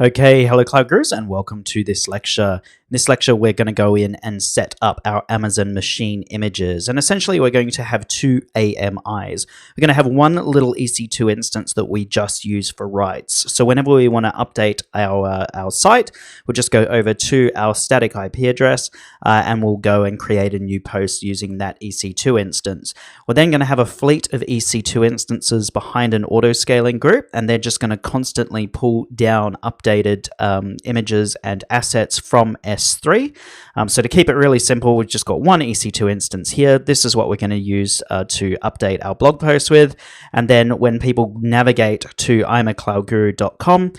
Okay, hello Cloud Gurus and welcome to this lecture. In this lecture, we're going to go in and set up our Amazon machine images. And essentially, we're going to have two AMIs. We're going to have one little EC2 instance that we just use for writes. So whenever we want to update our site, we'll just go over to our static IP address and we'll go and create a new post using that EC2 instance. We're then going to have a fleet of EC2 instances behind an auto-scaling group, and they're just going to constantly pull down updated images and assets from S3. So to keep it really simple, we've just got one EC2 instance here. This is what we're going to use to update our blog post with. And then when people navigate to imacloudguru.com,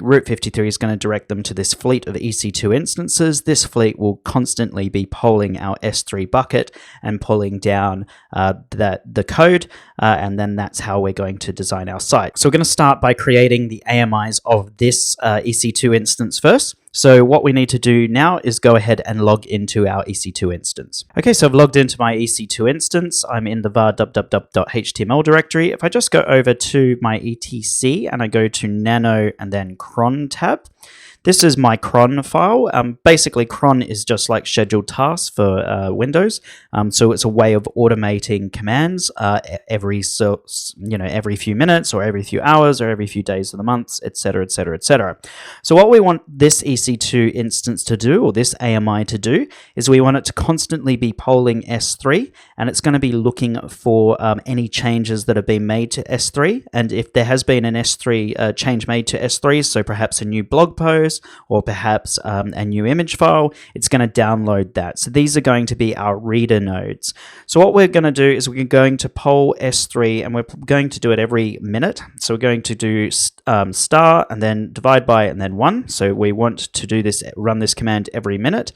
Route 53 is going to direct them to this fleet of EC2 instances. This fleet will constantly be polling our S3 bucket and pulling down the code, and then that's how we're going to design our site. So we're going to start by creating the AMIs of this EC2 instance first. So what we need to do now is go ahead and log into our EC2 instance. Okay, so I've logged into my EC2 instance. I'm in the var www.html directory. If I just go over to my etc and I go to nano and then cron tab, this is my cron file. Basically, cron is just like scheduled tasks for Windows. So it's a way of automating commands every few minutes or every few hours or every few days of the month, etc., etc., etc. So what we want this EC2 instance to do, or this AMI to do, is we want it to constantly be polling S3, and it's going to be looking for any changes that have been made to S3. And if there has been an S3 change made to S3, so perhaps a new blog post, or perhaps a new image file, it's going to download that. So these are going to be our reader nodes. So what we're going to do is we're going to poll S3, and we're going to do it every minute. So we're going to do star and then divide by and then 1. So we want to do this, run this command every minute.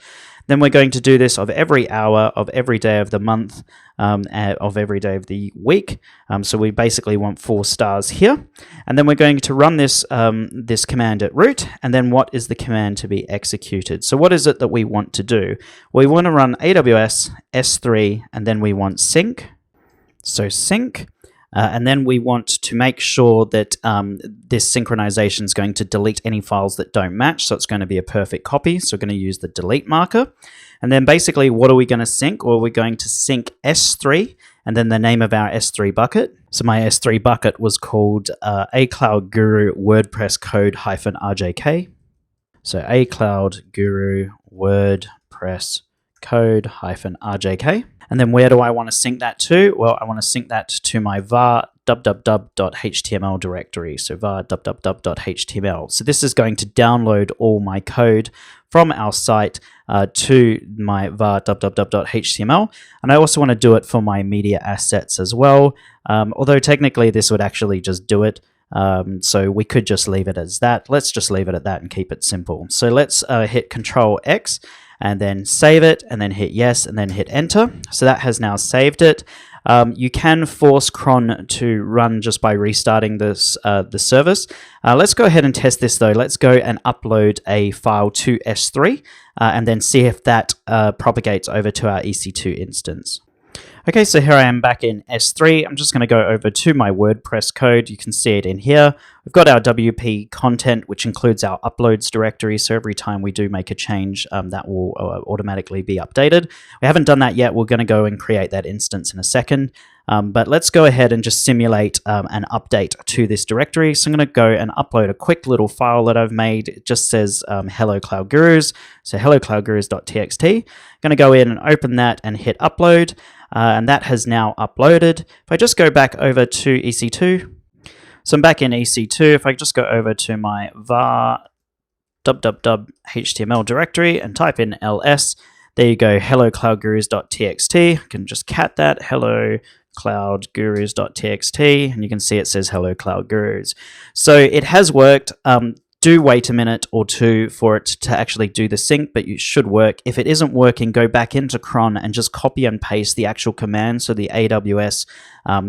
Then we're going to do this of every hour, of every day of the month, of every day of the week. So we basically want 4 stars here. And then we're going to run this, this command at root. And then what is the command to be executed? So what is it that we want to do? We want to run AWS S3, and then we want sync. So sync. And then we want to make sure that this synchronization is going to delete any files that don't match. So it's going to be a perfect copy. So we're going to use the delete marker. And then basically, what are we going to sync? Well, we're going to sync S3 and then the name of our S3 bucket. So my S3 bucket was called A Cloud Guru WordPress code -RJK. So A Cloud Guru WordPress code -RJK. And then where do I want to sync that to? Well, I want to sync that to my var www.html directory. So var www.html. So this is going to download all my code from our site to my var www.html. And I also want to do it for my media assets as well. Although technically this would actually just do it. So we could just leave it as that. Let's just leave it at that and keep it simple. So let's hit Control X and then save it, and then hit yes, and then hit enter. So that has now saved it. You can force cron to run just by restarting this the service. Let's go ahead and test this though. Let's go and upload a file to S3 and then see if that propagates over to our EC2 instance. Okay, so here I am back in S3. I'm just going to go over to my WordPress code. You can see it in here. We've got our WP content, which includes our uploads directory. So every time we do make a change, that will automatically be updated. We haven't done that yet. We're going to go and create that instance in a second. But let's go ahead and just simulate an update to this directory. So I'm going to go and upload a quick little file that I've made. It just says hello Cloud Gurus. So hello cloudgurus.txt. I'm going to go in and open that and hit upload. And that has now uploaded. If I just go back over to EC2, so I'm back in EC2. If I just go over to my var www.html directory and type in ls, there you go, hello cloudgurus.txt. I can just cat that, hello cloudgurus.txt, and you can see it says hello Cloud Gurus. So it has worked. Do wait a minute or two for it to actually do the sync, but it should work. If it isn't working, go back into cron and just copy and paste the actual command, so the AWS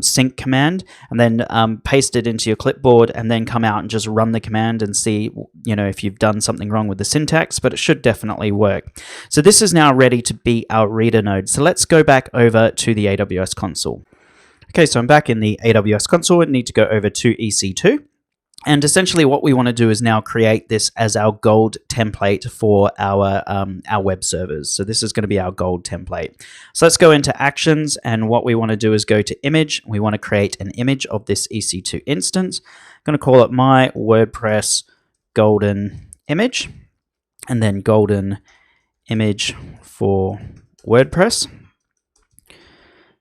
sync command, and then paste it into your clipboard, and then come out and just run the command and see, if you've done something wrong with the syntax, but it should definitely work. So this is now ready to be our reader node. So let's go back over to the AWS console. Okay, so I'm back in the AWS console and need to go over to EC2. And essentially what we want to do is now create this as our gold template for our web servers. So this is going to be our gold template. So let's go into actions, and what we want to do is go to image. We want to create an image of this EC2 instance. I'm going to call it my WordPress golden image, and then golden image for WordPress.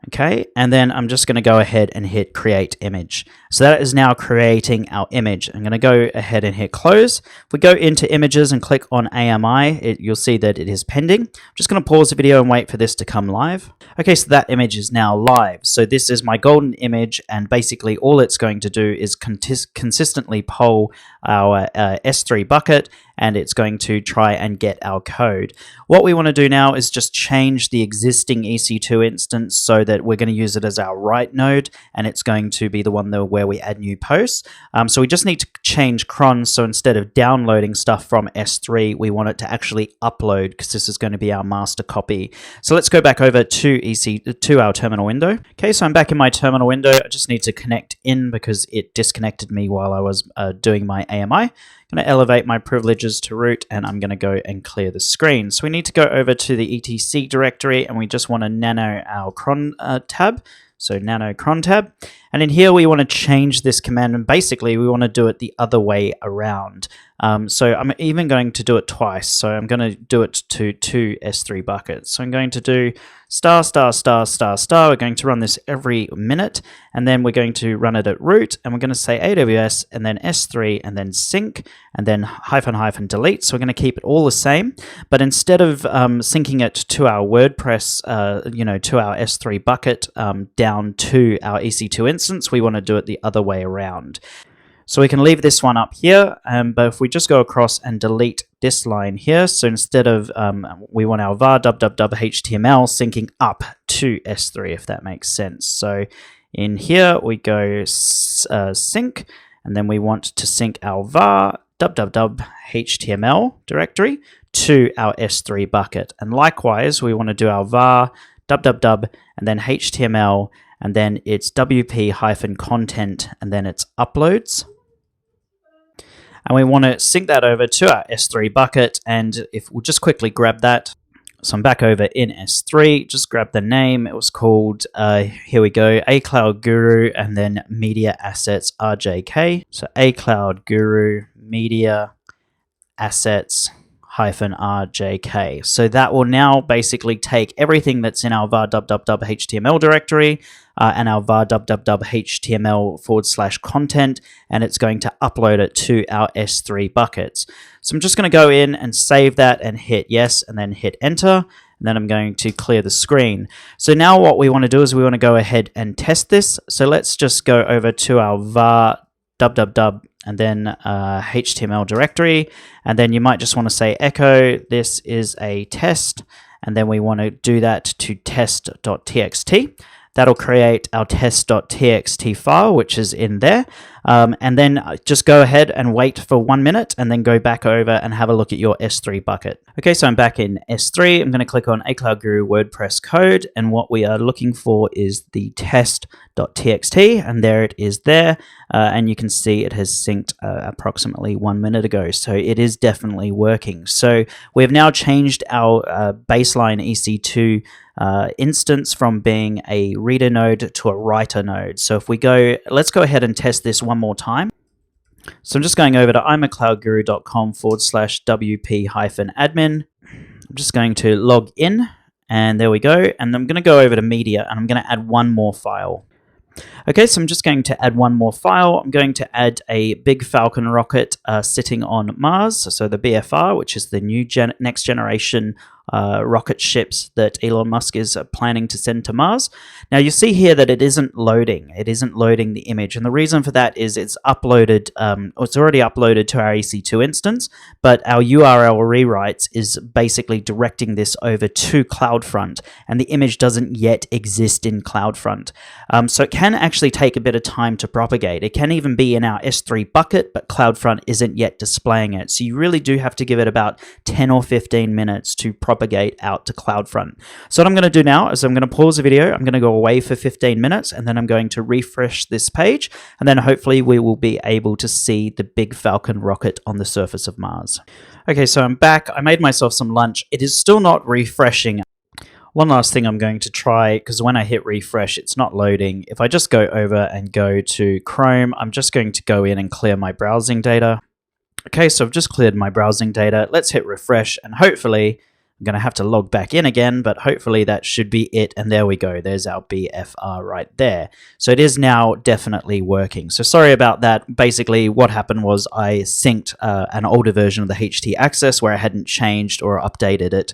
Okay, and then I'm just going to go ahead and hit create image. So that is now creating our image. I'm going to go ahead and hit close. If we go into images and click on AMI, you'll see that it is pending. I'm just going to pause the video and wait for this to come live. Okay, so that image is now live. So this is my golden image, and basically all it's going to do is consistently poll our S3 bucket, and it's going to try and get our code. What we want to do now is just change the existing EC2 instance so that we're going to use it as our write node, and it's going to be the one where we add new posts. So we just need to change cron, so instead of downloading stuff from S3, we want it to actually upload, because this is going to be our master copy. So let's go back over to our terminal window. Okay, so I'm back in my terminal window. I just need to connect in because it disconnected me while I was doing my AMI. I'm going to elevate my privileges to root, and I'm going to go and clear the screen. So we need to go over to the etc directory, and we just want to nano our cron tab. So nano cron tab. And in here, we want to change this command, and basically we want to do it the other way around. So I'm even going to do it twice. So I'm going to do it to two S3 buckets. So I'm going to do star, star, star, star, star. We're going to run this every minute, and then we're going to run it at root, and we're going to say AWS, and then S3, and then sync, and then hyphen delete. So we're going to keep it all the same, but instead of syncing it to our WordPress, to our S3 bucket down to our EC2 instance, we want to do it the other way around. So we can leave this one up here, but if we just go across and delete this line here, so instead of, we want our var www.html syncing up to S3, if that makes sense. So in here, we go sync, and then we want to sync our var www.html directory to our S3 bucket. And likewise, we want to do our var www and then HTML, and then it's wp-content, and then it's uploads. And we want to sync that over to our S3 bucket, and if we'll just quickly grab that. So I'm back over in S3, just grab the name. It was called, here we go, A Cloud Guru, and then Media Assets RJK. So A Cloud Guru Media Assets -RJK. So that will now basically take everything that's in our var www.html directory and our var www.html/content, and it's going to upload it to our S3 buckets. So I'm just going to go in and save that and hit yes, and then hit enter. And then I'm going to clear the screen. So now what we want to do is we want to go ahead and test this. So let's just go over to our var www and then HTML directory, and then you might just want to say echo, this is a test, and then we want to do that to test.txt. That'll create our test.txt file, which is in there. And then just go ahead and wait for 1 minute, and then go back over and have a look at your S3 bucket. Okay, so I'm back in S3. I'm going to click on A Cloud Guru WordPress code, and what we are looking for is the test.txt, and there it is there. And you can see it has synced approximately 1 minute ago. So it is definitely working. So we've now changed our baseline EC2 instance from being a reader node to a writer node. So if we go, let's go ahead and test this one more time. So I'm just going over to imacloudguru.com/wp-admin. I'm just going to log in, and there we go. And I'm going to go over to media, and I'm going to add one more file. Okay, so I'm just going to add one more file. I'm going to add a big Falcon rocket sitting on Mars, so the BFR, which is the new next generation rocket ships that Elon Musk is planning to send to Mars. Now you see here that it isn't loading. It isn't loading the image, and the reason for that is it's uploaded. It's already uploaded to our EC2 instance, but our URL rewrites is basically directing this over to CloudFront, and the image doesn't yet exist in CloudFront. So it can actually take a bit of time to propagate. It can even be in our S3 bucket, but CloudFront isn't yet displaying it. So you really do have to give it about 10 or 15 minutes to propagate propagate out to CloudFront. So what I'm going to do now is I'm going to pause the video. I'm going to go away for 15 minutes, and then I'm going to refresh this page, and then hopefully we will be able to see the big Falcon rocket on the surface of Mars. Okay, so I'm back. I made myself some lunch. It is still not refreshing. One last thing I'm going to try, because when I hit refresh, it's not loading. If I just go over and go to Chrome, I'm just going to go in and clear my browsing data. Okay, so I've just cleared my browsing data. Let's hit refresh, and hopefully I'm going to have to log back in again, but hopefully that should be it. And there we go. There's our BFR right there. So it is now definitely working. So sorry about that. Basically, what happened was I synced an older version of the HT access where I hadn't changed or updated it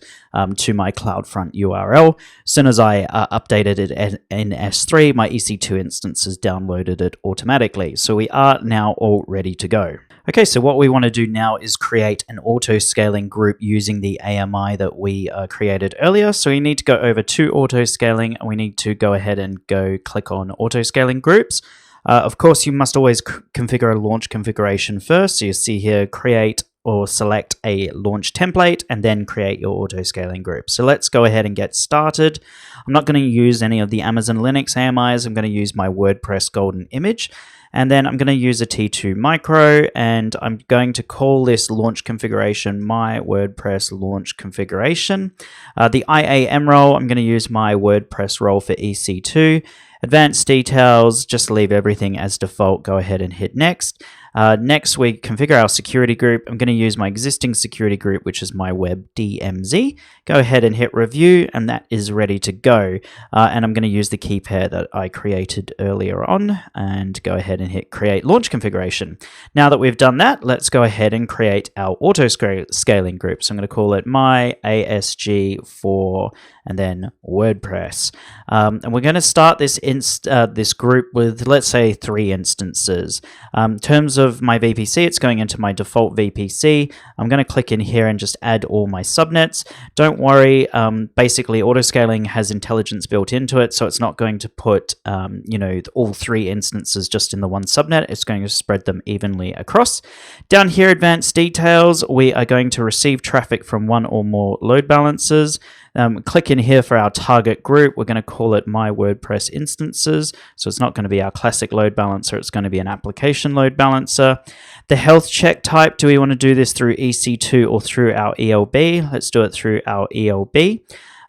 to my CloudFront URL. As soon as I updated it in S3, my EC2 instances downloaded it automatically. So we are now all ready to go. Okay, so what we want to do now is create an auto-scaling group using the AMI that we created earlier. So we need to go over to auto-scaling, and we need to go ahead and go click on auto-scaling groups. Of course, you must always configure a launch configuration first. So you see here, create or select a launch template, and then create your auto-scaling group. So let's go ahead and get started. I'm not going to use any of the Amazon Linux AMIs. I'm going to use my WordPress golden image. And then I'm going to use a T2 micro, and I'm going to call this launch configuration my WordPress launch configuration. The IAM role, I'm going to use my WordPress role for EC2. Advanced details, just leave everything as default. Go ahead and hit next. Next, we configure our security group. I'm going to use my existing security group, which is my web DMZ. Go ahead and hit review, and that is ready to go. And I'm going to use the key pair that I created earlier on, and go ahead and hit create launch configuration. Now that we've done that, let's go ahead and create our auto scaling group. So I'm going to call it my ASG for and then WordPress. And we're going to start this group with, let's say, 3 instances. In terms of my VPC, it's going into my default VPC. I'm going to click in here and just add all my subnets. Don't worry, basically autoscaling has intelligence built into it, so it's not going to put all 3 instances just in the one subnet. It's going to spread them evenly across. Down here, advanced details, we are going to receive traffic from 1 or more load balancers. Click in here for our target group. We're going to call it my WordPress instances. So it's not going to be our classic load balancer. It's going to be an application load balancer. The health check type, do we want to do this through EC2 or through our ELB? Let's do it through our ELB.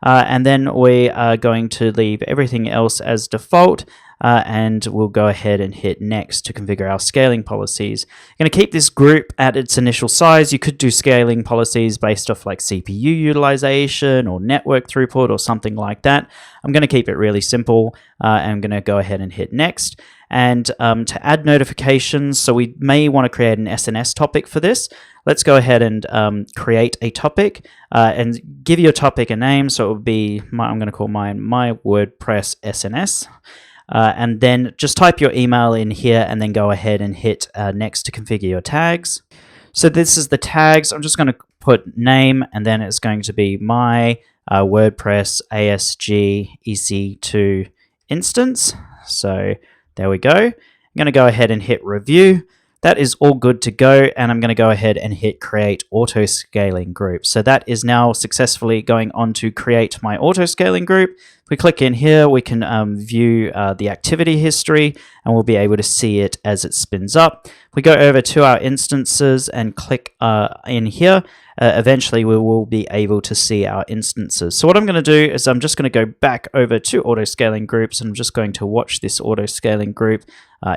And then we are going to leave everything else as default. And we'll go ahead and hit next to configure our scaling policies. I'm going to keep this group at its initial size. You could do scaling policies based off like CPU utilization or network throughput or something like that. I'm going to keep it really simple, and I'm going to go ahead and hit next. And to add notifications, so we may want to create an SNS topic for this. Let's go ahead and create a topic and give your topic a name. So it would be, I'm going to call mine my WordPress SNS. And then just type your email in here and then go ahead and hit next to configure your tags. So this is the tags. I'm just going to put name, and then it's going to be my WordPress ASG EC2 instance. So there we go. I'm going to go ahead and hit review. That is all good to go, and I'm going to go ahead and hit create auto scaling group. So that is now successfully going on to create my auto scaling group. If we click in here, we can view the activity history, and we'll be able to see it as it spins up. If we go over to our instances and click in here, eventually we will be able to see our instances. So what I'm going to do is I'm just going to go back over to auto scaling groups, and I'm just going to watch this auto scaling group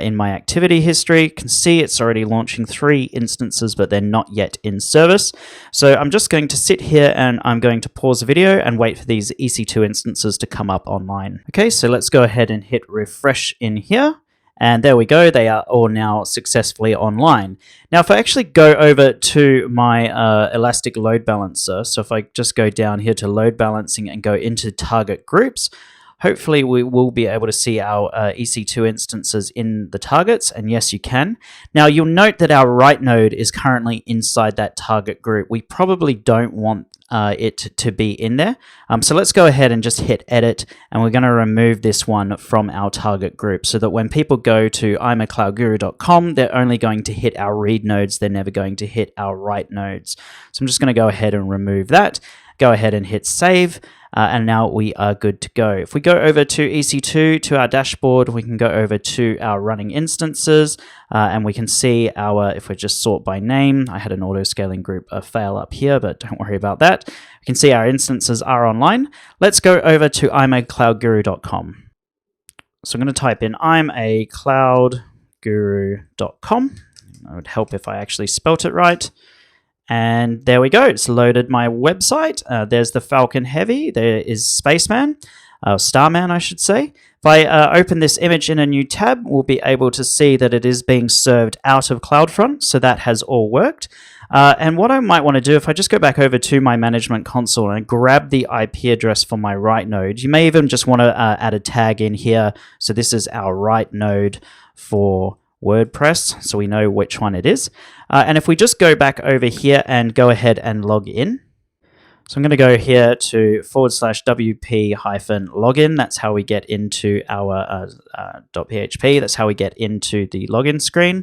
in my activity history. You can see it's already launching 3 instances, but they're not yet in service. So I'm just going to sit here and I'm going to pause the video and wait for these EC2 instances to come up online. Okay, so let's go ahead and hit refresh in here. And there we go, they are all now successfully online. Now, if I actually go over to my Elastic Load Balancer, so if I just go down here to load balancing and go into target groups, hopefully we will be able to see our EC2 instances in the targets, and yes, you can. Now, you'll note that our write node is currently inside that target group. We probably don't want it to be in there. So let's go ahead and just hit edit, and we're going to remove this one from our target group so that when people go to imacloudguru.com, they're only going to hit our read nodes. They're never going to hit our write nodes. So I'm just going to go ahead and remove that. Go ahead and hit save. And now we are good to go. If we go over to EC2 to our dashboard, we can go over to our running instances and we can see our, if we just sort by name, I had an auto scaling group fail up here, but don't worry about that. We can see our instances are online. Let's go over to imacloudguru.com. So I'm going to type in imacloudguru.com. It would help if I actually spelt it right. And there we go. It's loaded my website. There's the Falcon Heavy. There is Spaceman, Starman, I should say. If I open this image in a new tab, we'll be able to see that it is being served out of CloudFront. So that has all worked. And what I might want to do, if I just go back over to my management console and grab the IP address for my write node, you may even just want to add a tag in here. So this is our write node for WordPress, so we know which one it is. And if we just go back over here and go ahead and log in. So I'm going to go here to /wp-login. That's how we get into our .php. That's how we get into the login screen.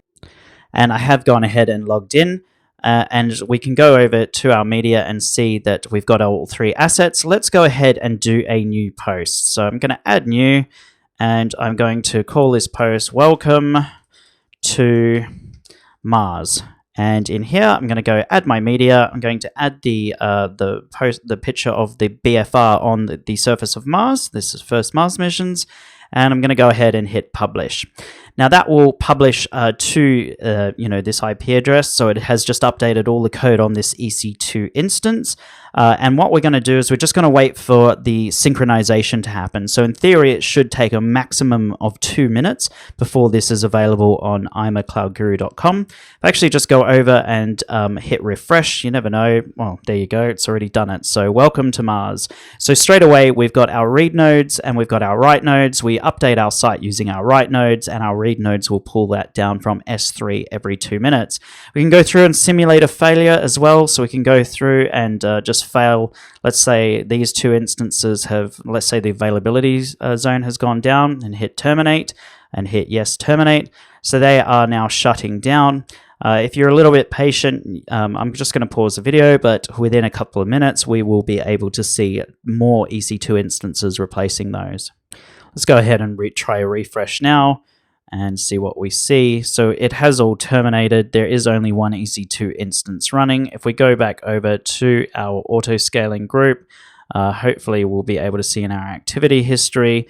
And I have gone ahead and logged in. And we can go over to our media and see that we've got all three assets. Let's go ahead and do a new post. So I'm going to add new, and I'm going to call this post Welcome to Mars. And in here, I'm going to go add my media. I'm going to add the picture of the BFR on the surface of Mars. This is first Mars missions. And I'm going to go ahead and hit publish. Now that will publish to this IP address, so it has just updated all the code on this EC2 instance. And what we're going to do is we're just going to wait for the synchronization to happen. So in theory, it should take a maximum of 2 minutes before this is available on imacloudguru.com. If I actually just go over and hit refresh, you never know. Well, there you go. It's already done it. So welcome to Mars. So straight away, we've got our read nodes and we've got our write nodes. We update our site using our write nodes, and our read nodes will pull that down from S3 every 2 minutes. We can go through and simulate a failure as well. So we can go through and just fail. Let's say these two instances have, let's say the availability zone has gone down, and hit terminate and hit yes, terminate. So they are now shutting down. If you're a little bit patient, I'm just going to pause the video, but within a couple of minutes, we will be able to see more EC2 instances replacing those. Let's go ahead and try a refresh now and see what we see. So it has all terminated. There is only one EC2 instance running. If we go back over to our auto scaling group, hopefully we'll be able to see in our activity history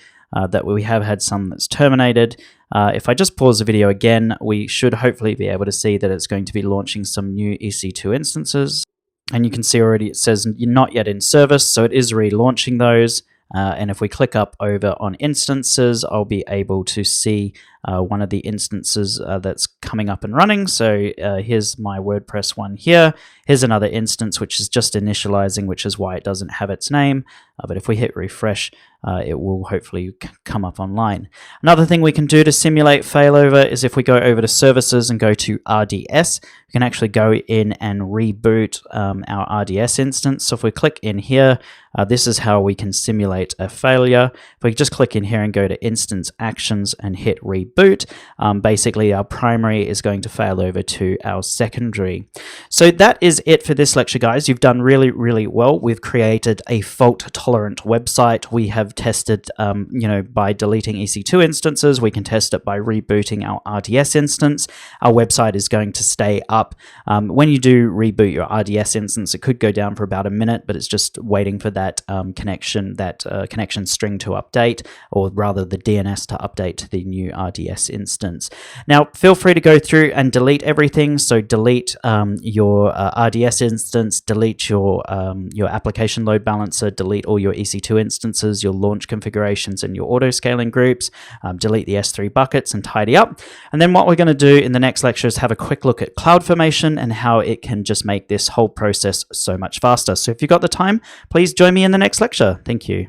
that we have had some that's terminated. If I just pause the video again, we should hopefully be able to see that it's going to be launching some new EC2 instances. And you can see already it says you're not yet in service, so it is relaunching those. And if we click up over on instances, I'll be able to see one of the instances that's coming up and running. So here's my WordPress one here. Here's another instance which is just initializing, which is why it doesn't have its name. But if we hit refresh, it will hopefully come up online. Another thing we can do to simulate failover is if we go over to services and go to RDS, we can actually go in and reboot our RDS instance. So if we click in here, this is how we can simulate a failure. If we just click in here and go to instance actions and hit reboot, basically our primary is going to fail over to our secondary. So that is it for this lecture, guys. You've done really, really well. We've created a fault-tolerant website. We have tested, by deleting EC2 instances. We can test it by rebooting our RDS instance. Our website is going to stay up. When you do reboot your RDS instance, it could go down for about a minute, but it's just waiting for that connection string to update, or rather the DNS to update to the new RDS instance. Now, feel free to go through and delete everything. So delete your RDS instance, delete your application load balancer, delete all your EC2 instances, your launch configurations, and your auto scaling groups, delete the S3 buckets and tidy up. And then what we're going to do in the next lecture is have a quick look at CloudFormation and how it can just make this whole process so much faster. So if you've got the time, please join me in the next lecture. Thank you.